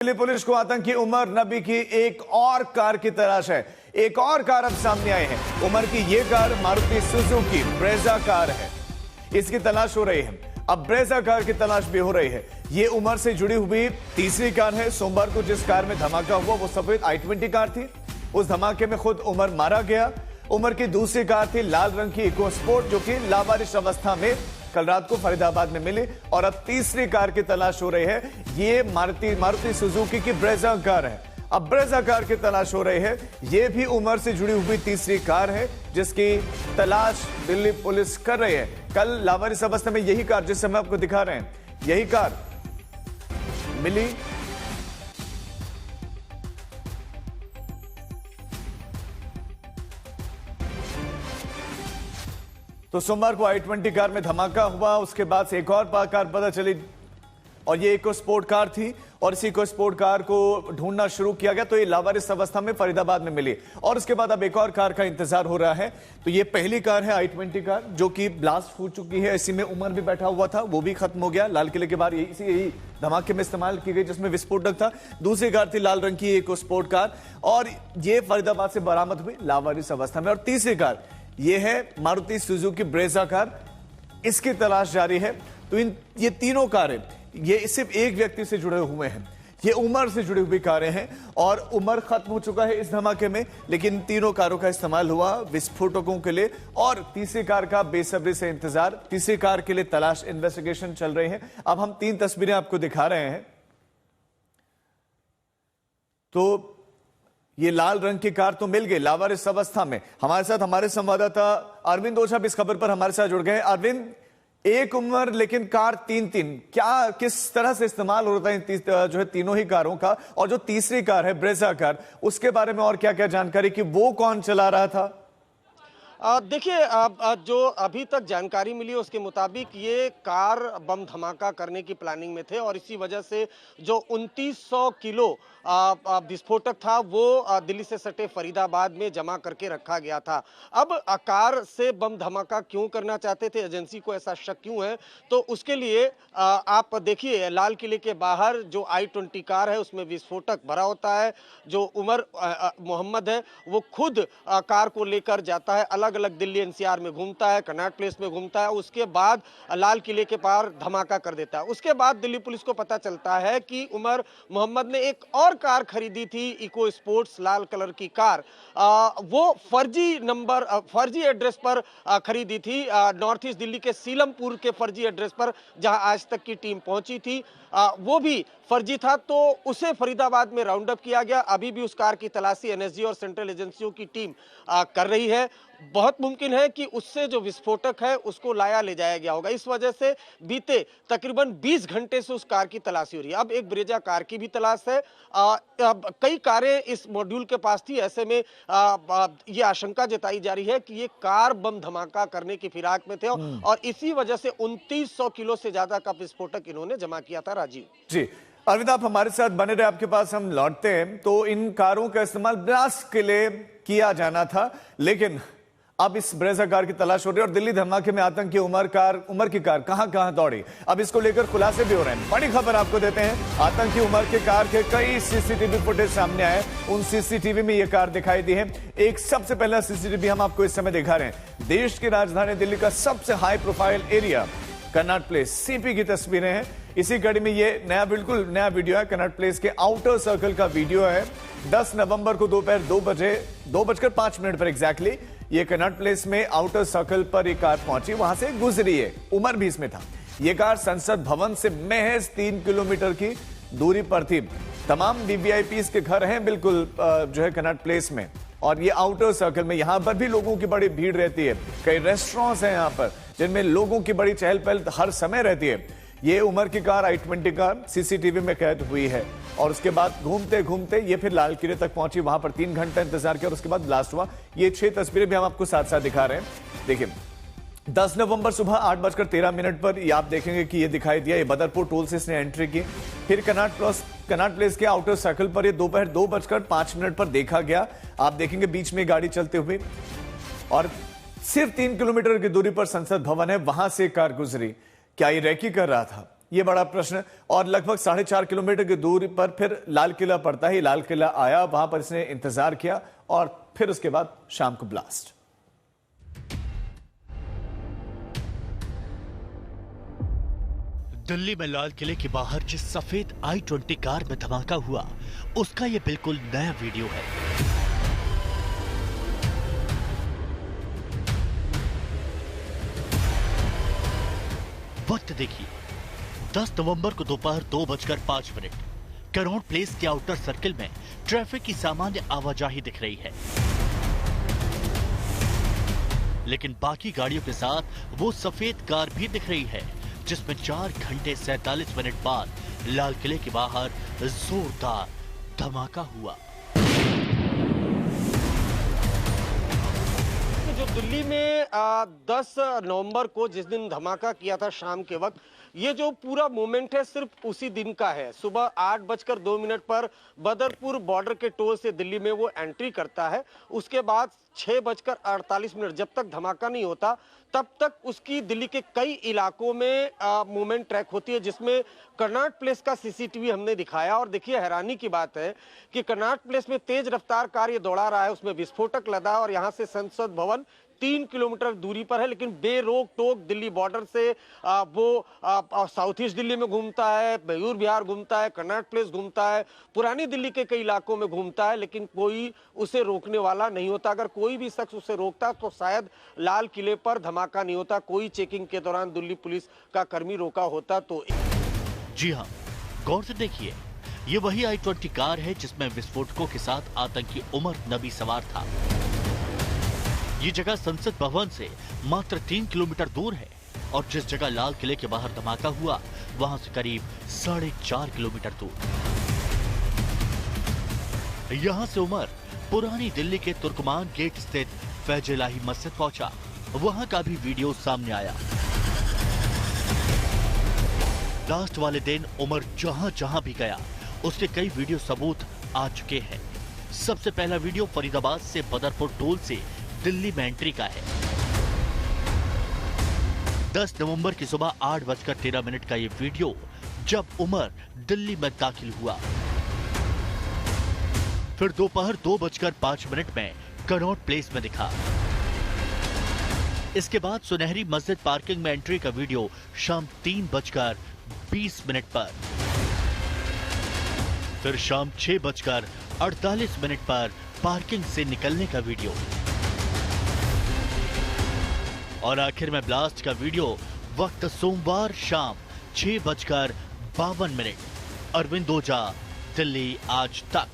Delhi police को आतंकी उमर नबी की एक और कार की तलाश है। एक और कार अब सामने आई है। उमर की ये car Maruti Suzuki Brezza car है। इसकी तलाश हो रही है। अब ब्रेजा कार की तलाश भी हो रही है। ये उमर से जुड़ी हुई तीसरी कार है। सोमवार को जिस कार में धमाका हुआ वो सफेद i20 कार थी। उस धमाके में खुद उमर मारा गया। उमर की दूसरी कार थी लाल रंग की इको स्पोर्ट, जो कि लावारिश अवस्था में कल रात को फरीदाबाद में मिली। और अब तीसरी कार की तलाश हो रही है। ये मारुति सुजुकी की ब्रेजा कार है। अब ब्रेजा कार की तलाश हो रही है। ये भी उमर से जुड़ी हुई तीसरी कार है, जिसकी तलाश दिल्ली पुलिस कर रही है। कल लावारिश अवस्था में यही कार, जिस समय आपको दिखा रहे हैं, यही कार मिली। तो सोमवार को i20 कार में धमाका हुआ। उसके बाद से एक और कार पता चली और ये इको स्पोर्ट कार थी और इसी इको स्पोर्ट कार को ढूंढना शुरू किया गया। तो ये लावारिस अवस्था में फरीदाबाद में मिली और उसके बाद अब एक और कार का इंतजार हो रहा है। तो ये पहली कार है i20 कार, जो कि ब्लास्ट हो चुकी है। इसी में उमर भी बैठा हुआ था, वो भी खत्म हो गया। लाल किले के बाहर यही धमाके में इस्तेमाल की गई, जिसमें विस्फोटक था। दूसरी कार थी लाल रंग की इको स्पोर्ट कार और ये फरीदाबाद से बरामद हुई लावारिस अवस्था में। और तीसरी कार ये है मारुति सुजुकी ब्रेजा कार। इसकी तलाश जारी है। तो ये तीनों कारें ये सिर्फ एक व्यक्ति से जुड़े हुए हैं। ये उमर से जुड़ी हुई कारें हैं और उमर खत्म हो चुका है इस धमाके में, लेकिन तीनों कारों का इस्तेमाल हुआ विस्फोटकों के लिए। और तीसरी कार का बेसब्री से इंतजार, तीसरी कार के लिए तलाश, इन्वेस्टिगेशन चल रही है। अब हम 3 तस्वीरें आपको दिखा रहे हैं। तो ये लाल रंग की कार तो मिल गई लावारिस अवस्था में। हमारे साथ हमारे संवाददाता अरविंद ओझा इस खबर पर हमारे साथ जुड़ गए। अरविंद, एक उम्र लेकिन कार तीन, क्या किस तरह से इस्तेमाल हो रहा है जो है तीनों ही कारों का? और जो तीसरी कार है ब्रेजा कार, उसके बारे में और क्या क्या जानकारी कि वो कौन चला रहा था? देखिए, जो अभी तक जानकारी मिली उसके मुताबिक ये कार बम धमाका करने की प्लानिंग में थे और इसी वजह से जो 2900 किलो विस्फोटक था वो दिल्ली से सटे फरीदाबाद में जमा करके रखा गया था। अब कार से बम धमाका क्यों करना चाहते थे, एजेंसी को ऐसा शक क्यों है, तो उसके लिए आप देखिए लाल किले के बाहर जो i20 कार है उसमें विस्फोटक भरा होता है। जो उमर मोहम्मद है वो खुद कार को लेकर जाता है, अलग अलग दिल्ली एनसीआर में घूमता है, कनॉट प्लेस में घूमता है, उसके बाद लाल किले के पार धमाका कर देता है। उसके बाद दिल्ली पुलिस को पता चलता है कि उमर मोहम्मद ने एक और कार खरीदी थी, इको स्पोर्ट्स लाल कलर की कार। वो फर्जी एड्रेस पर खरीदी थी, नॉर्थ ईस्ट दिल्ली के सीलमपुर के फर्जी एड्रेस पर, जहां आज तक की टीम पहुंची थी। वो भी फर्जी था, तो उसे फरीदाबाद में राउंड अप किया गया। अभी भी उस कार की तलाशी एनएसजी और सेंट्रल एजेंसियों की टीम कर रही है। बहुत मुमकिन है कि उससे जो विस्फोटक है उसको ले जाया गया होगा। इस वजह से बीते तकरीबन 20 घंटे से उस कार की तलाशी हो रही है। अब एक ब्रेजा कार की भी तलाश है। कई कारें इस मॉड्यूल के पास थी। ऐसे में ये आशंका जताई जा रही है कि ये कार बम धमाका करने की फिराक में थे और इसी वजह से 2900 किलो से ज्यादा का विस्फोटक इन्होंने जमा किया था। राजीव जी, अरविंद आप हमारे साथ बने रहे, आपके पास हम लौटते हैं। तो इन कारों का इस्तेमाल ब्लास्ट के लिए किया जाना था, लेकिन अब इस ब्रेजा कार की तलाश हो रही है। और दिल्ली धमाके में आतंकी उमर की कार कहां दौड़ी, अब इसको लेकर खुलासे भी हो रहे हैं। बड़ी खबर आपको देते हैं, आतंकी उमर की कार के कई सीसीटीवी फुटेज सामने आए। उन सीसीटीवी में यह कार दिखाई दी है। एक सबसे पहला सीसीटीवी हम आपको इस समय दिखा रहे हैं। देश की राजधानी दिल्ली का सबसे high profile area Connaught place, CP की तस्वीरें हैं। इसी कड़ी में ये बिल्कुल नया वीडियो है। कनॉट प्लेस के आउटर सर्कल का वीडियो है। 10 नवंबर को दोपहर 2:05 पर एग्जैक्टली ये कनॉट प्लेस में आउटर सर्कल पर एक कार पहुंची, वहां से गुजरी है। उमर भी इसमें था। यह कार संसद भवन से महज 3 किलोमीटर की दूरी पर थी। तमाम वीवीआईपी के घर हैं बिल्कुल जो है कनॉट प्लेस में, और ये आउटर सर्कल में यहां पर भी लोगों की बड़ी भीड़ रहती है। कई रेस्टोरेंट्स हैं यहां पर जिनमें लोगों की बड़ी चहल पहल हर समय रहती है। ये उमर की कार i20 कार सीसीटीवी में कैद हुई है और उसके बाद घूमते घूमते ये फिर लाल किले तक पहुंची। वहां पर 3 घंटा इंतजार किया और उसके बाद ब्लास्ट हुआ। ये 6 तस्वीरें भी हम आपको साथ साथ दिखा रहे हैं। देखिए 10 नवंबर सुबह 8:13 पर ये आप देखेंगे कि ये दिखाई दिया। ये बदरपुर टोल से इसने एंट्री की। फिर कनॉट प्लेस के आउटर सर्कल पर ये दोपहर 2:05 पर देखा गया। आप देखेंगे बीच में गाड़ी चलते हुए और सिर्फ 3 किलोमीटर की दूरी पर संसद भवन है, वहां से कार गुजरी। क्या ये रेकी कर रहा था? ये बड़ा प्रश्न। और लगभग 4.5 किलोमीटर की दूरी पर फिर लाल किला पड़ता है। लाल किला आया, वहां पर इसने इंतजार किया और फिर उसके बाद शाम को ब्लास्ट। दिल्ली में लाल किले के बाहर जिस सफेद i-20 कार में धमाका हुआ, उसका यह बिल्कुल नया वीडियो है। वक्त देखिए, 10 नवंबर को दोपहर 2:05। कनॉट प्लेस के आउटर सर्किल में ट्रैफिक की सामान्य आवाजाही दिख रही है, लेकिन बाकी गाड़ियों के साथ वो सफेद कार भी दिख रही है, जिसमें 4 घंटे 47 मिनट बाद लाल किले के बाहर जोरदार धमाका हुआ। जो दिल्ली में 10 नवंबर को जिस दिन धमाका किया था शाम के वक्त, ये जो पूरा मोमेंट है सिर्फ उसी दिन का है। सुबह 8:02 पर बदरपुर बॉर्डर के टोल से दिल्ली में वो एंट्री करता है। उसके बाद 6:48 जब तक धमाका नहीं होता तब तक उसकी दिल्ली के कई इलाकों में मूवमेंट ट्रैक होती है, जिसमें कनॉट प्लेस का सीसीटीवी हमने दिखाया। और देखिए, हैरानी की बात है कि कनॉट प्लेस में तेज रफ्तार कार ये दौड़ा रहा है, उसमें विस्फोटक लदा और यहाँ से संसद भवन 3 किलोमीटर दूरी पर है, लेकिन बेरोक टोक दिल्ली बॉर्डर से वो साउथ ईस्ट दिल्ली में घूमता है, मयूर विहार घूमता है, कनॉट प्लेस घूमता है, पुरानी दिल्ली के कई इलाकों में घूमता है, लेकिन कोई उसे रोकने वाला नहीं होता। अगर कोई भी शख्स उसे रोकता तो शायद लाल किले पर धमाका नहीं होता, कोई चेकिंग के दौरान दिल्ली पुलिस का कर्मी रोका होता तो। जी हाँ, गौर से देखिए, ये वही i-20 कार है जिसमें विस्फोटकों के साथ आतंकी उमर नबी सवार था। ये जगह संसद भवन से मात्र 3 किलोमीटर दूर है और जिस जगह लाल किले के बाहर धमाका हुआ, वहां से करीब 4.5 किलोमीटर दूर। यहां से उमर पुरानी दिल्ली के तुर्कमान गेट स्थित फैज इलाही मस्जिद पहुंचा। वहां का भी वीडियो सामने आया। लास्ट वाले दिन उमर जहां जहां भी गया, उसके कई वीडियो सबूत आ चुके हैं। सबसे पहला वीडियो फरीदाबाद से बदरपुर टोल से दिल्ली में एंट्री का है। 10 नवंबर की सुबह 8:13 का ये वीडियो जब उमर दिल्ली में दाखिल हुआ। फिर दोपहर 2:05 में कनॉट प्लेस में दिखा। इसके बाद सुनहरी मस्जिद पार्किंग में एंट्री का वीडियो शाम 3:20 पर। फिर शाम 6:48 पर पार्किंग से निकलने का वीडियो। और आखिर में ब्लास्ट का वीडियो वक्त सोमवार शाम 6:52। अरविंद ओझा, दिल्ली आज तक।